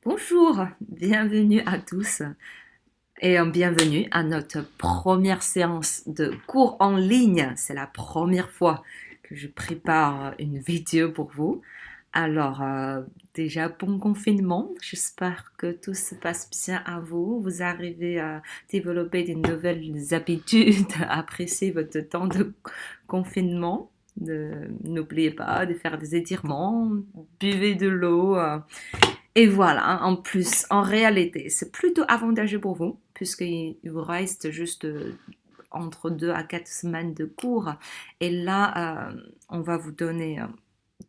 Bonjour, bienvenue à tous et bienvenue à notre première séance de cours en ligne. C'est la première fois que je prépare une vidéo pour vous. Alors, déjà, bon confinement. J'espère que tout se passe bien à vous. Vous arrivez à développer de nouvelles habitudes, à apprécier votre temps de confinement. N'oubliez pas de faire des étirements, buvez de l'eau. Et voilà, en plus, en réalité, c'est plutôt avantageux pour vous, puisqu'il vous reste juste entre 2 à 4 semaines de cours. Et là, on va vous donner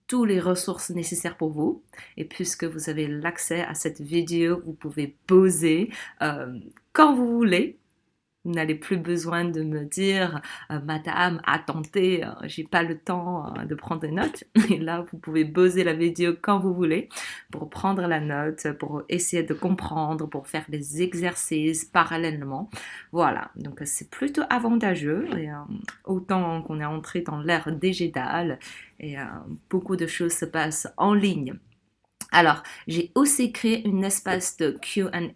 toutes les ressources nécessaires pour vous. Et puisque vous avez l'accès à cette vidéo, vous pouvez poser quand vous voulez. Vous n'avez plus besoin de me dire, Madame, attendez, j'ai pas le temps de prendre des notes. Et là, vous pouvez poser la vidéo quand vous voulez pour prendre la note, pour essayer de comprendre, pour faire des exercices parallèlement. Voilà, donc c'est plutôt avantageux. Et, autant qu'on est entré dans l'ère digitale et beaucoup de choses se passent en ligne. Alors, j'ai aussi créé une espace de Q&A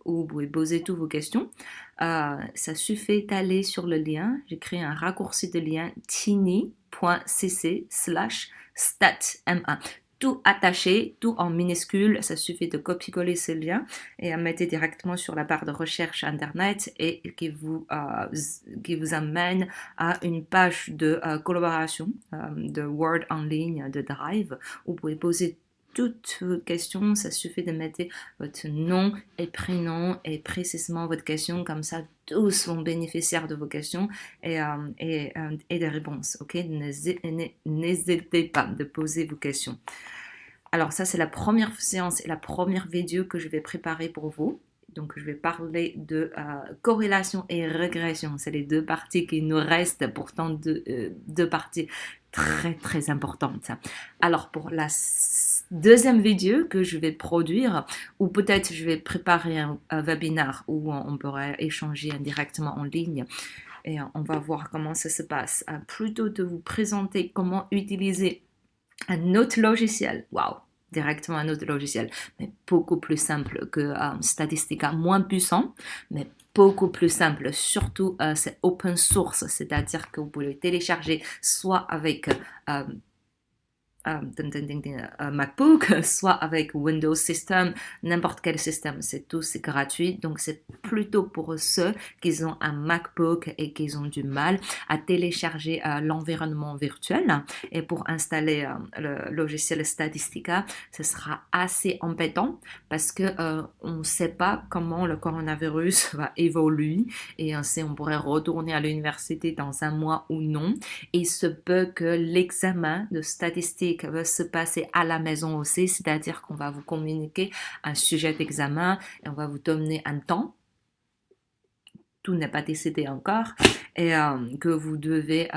où vous pouvez poser toutes vos questions. Ça suffit d'aller sur le lien. J'ai créé un raccourci de lien tiny.cc/statm1. Tout attaché, tout en minuscule. Ça suffit de copier-coller ce lien et à mettre directement sur la barre de recherche Internet et qui vous amène à une page de collaboration de Word en ligne, de Drive, où vous pouvez poser toutes vos questions. Ça suffit de mettre votre nom et prénom et précisément votre question, comme ça tous vont bénéficier de vos questions et des réponses. Ok, n'hésitez pas de poser vos questions. Alors ça, c'est la première séance et la première vidéo que je vais préparer pour vous. Donc, je vais parler de corrélation et régression. C'est les deux parties qui nous restent, pourtant deux parties très, très importantes. Alors, pour la deuxième vidéo que je vais produire, ou peut-être je vais préparer un webinaire où on pourrait échanger directement en ligne, et on va voir comment ça se passe. Plutôt de vous présenter comment utiliser un autre logiciel. Waouh! Directement un autre logiciel, mais beaucoup plus simple que Statistica, moins puissant, mais beaucoup plus simple. Surtout, c'est open source, c'est-à-dire que vous pouvez le télécharger soit avec MacBook, soit avec Windows System, n'importe quel système, c'est tout, c'est gratuit. Donc c'est plutôt pour ceux qui ont un MacBook et qui ont du mal à télécharger l'environnement virtuel. Et pour installer le logiciel Statistica, ce sera assez embêtant parce que on ne sait pas comment le coronavirus va évoluer et si on pourrait retourner à l'université dans un mois ou non. Il se peut que l'examen de statistique va se passer à la maison aussi, c'est-à-dire qu'on va vous communiquer un sujet d'examen et on va vous donner un temps. Tout n'est pas décidé encore et que vous devez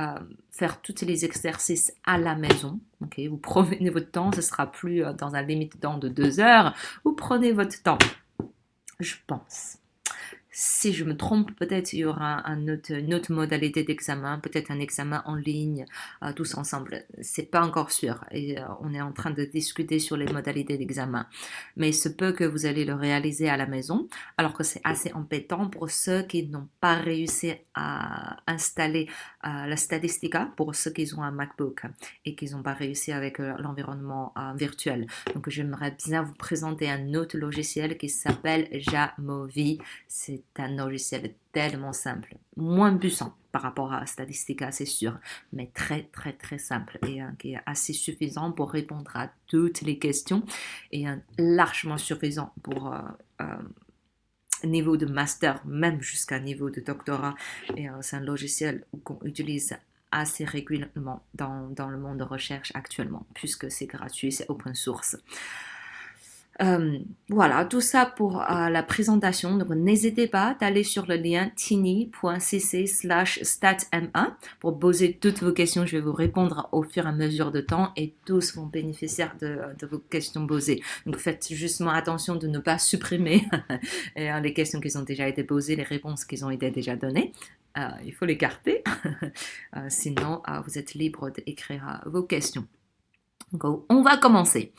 faire tous les exercices à la maison. Okay? Vous prenez votre temps, ce sera plus dans un limite de temps de 2 heures. Vous prenez votre temps, je pense. Si je me trompe, peut-être il y aura une autre modalité d'examen, peut-être un examen en ligne, tous ensemble. C'est pas encore sûr et on est en train de discuter sur les modalités d'examen. Mais il se peut que vous allez le réaliser à la maison, alors que c'est assez embêtant pour ceux qui n'ont pas réussi à installer la Statistica, pour ceux qui ont un MacBook et qui n'ont pas réussi avec l'environnement virtuel. Donc j'aimerais bien vous présenter un autre logiciel qui s'appelle Jamovi. C'est un logiciel tellement simple, moins puissant par rapport à Statistica, c'est sûr, mais très très très simple et qui est assez suffisant pour répondre à toutes les questions et largement suffisant pour niveau de master, même jusqu'à niveau de doctorat. Et c'est un logiciel qu'on utilise assez régulièrement dans le monde de recherche actuellement, puisque c'est gratuit, c'est open source. Voilà, tout ça pour la présentation. Donc, n'hésitez pas d'aller sur le lien tiny.cc/statm1 pour poser toutes vos questions. Je vais vous répondre au fur et à mesure de temps et tous vont bénéficier de vos questions posées. Donc, faites justement attention de ne pas supprimer les questions qui ont déjà été posées, les réponses qui ont été déjà données. Il faut les garder. Sinon, vous êtes libre d'écrire vos questions. Donc, on va commencer.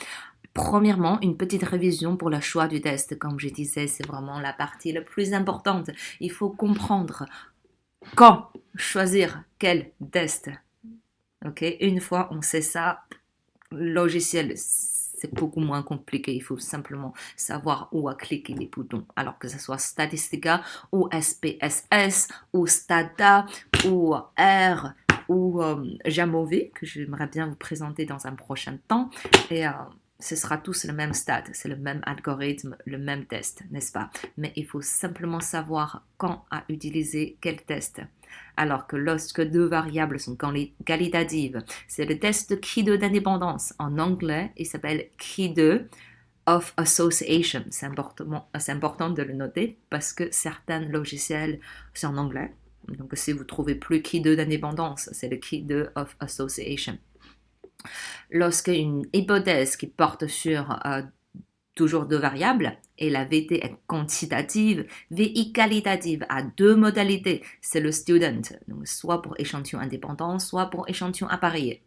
Premièrement, une petite révision pour le choix du test. Comme je disais, c'est vraiment la partie la plus importante. Il faut comprendre quand choisir quel test. Ok, une fois on sait ça, le logiciel, c'est beaucoup moins compliqué. Il faut simplement savoir où cliquer les boutons. Alors que ce soit Statistica ou SPSS ou Stata ou R ou Jamovi, que j'aimerais bien vous présenter dans un prochain temps. Et ce sera tous le même stade, c'est le même algorithme, le même test, n'est-ce pas? Mais il faut simplement savoir quand à utiliser quel test. Alors que lorsque deux variables sont qualitatives, c'est le test de Key2 d'indépendance. En anglais, il s'appelle Key2 of Association. C'est important de le noter parce que certains logiciels, c'est en anglais. Donc si vous trouvez plus Key2 d'indépendance, c'est le Key2 of Association. Lorsque une hypothèse qui porte sur toujours deux variables et la VT est quantitative, VI qualitative a deux modalités, c'est le student, donc soit pour échantillon indépendant, soit pour échantillon apparié.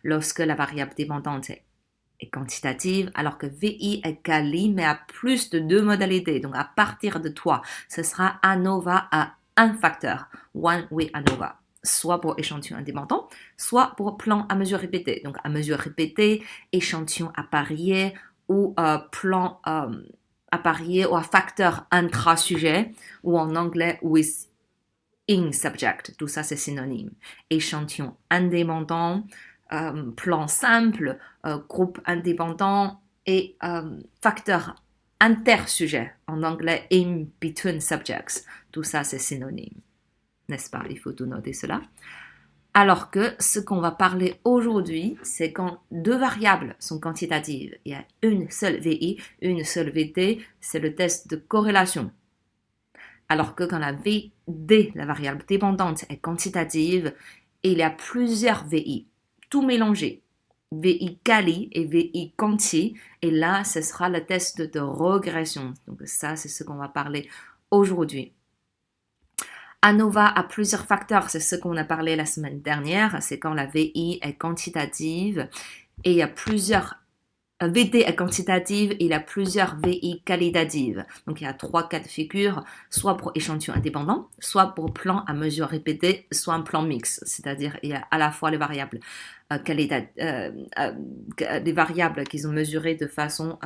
Lorsque la variable dépendante est quantitative, alors que VI est quali, mais a plus de deux modalités, donc à partir de toi, ce sera ANOVA à un facteur, one way ANOVA, soit pour échantillon indépendant, soit pour plan à mesure répétée. Donc à mesure répétée, échantillon apparié ou plan apparié ou à facteur intra-sujet, ou en anglais with in subject, tout ça c'est synonyme. Échantillon indépendant, plan simple, groupe indépendant et facteur intersujet, en anglais in between subjects, tout ça c'est synonyme, n'est-ce pas? Il faut tout noter cela. Alors que ce qu'on va parler aujourd'hui, c'est quand deux variables sont quantitatives. Il y a une seule VI, une seule VT, c'est le test de corrélation. Alors que quand la VD, la variable dépendante, est quantitative, il y a plusieurs VI, tout mélangé. VI quali et VI quanti, et là, ce sera le test de régression. Donc ça, c'est ce qu'on va parler aujourd'hui. ANOVA a plusieurs facteurs, c'est ce qu'on a parlé la semaine dernière, c'est quand la VI est quantitative et il y a plusieurs VT est quantitative et il y a plusieurs VI qualitatives. Donc il y a trois cas de figure, soit pour échantillon indépendant, soit pour plan à mesure répétée, soit un plan mixte, c'est-à-dire il y a à la fois les variables des variables qu'ils ont mesurées de façon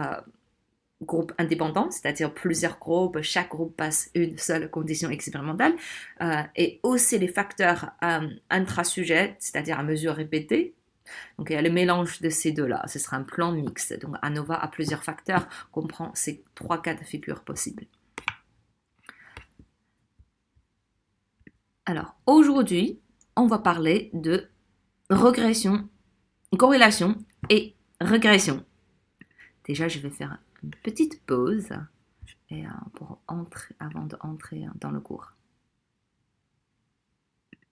groupe indépendant, c'est-à-dire plusieurs groupes, chaque groupe passe une seule condition expérimentale, et aussi les facteurs intra-sujets, c'est-à-dire à mesure répétée. Donc il y a le mélange de ces deux-là, ce sera un plan mixte. Donc ANOVA a plusieurs facteurs, comprend ces trois cas de figure possibles. Alors aujourd'hui, on va parler de régression, corrélation et régression. Déjà, je vais faire une petite pause et avant d'entrer dans le cours.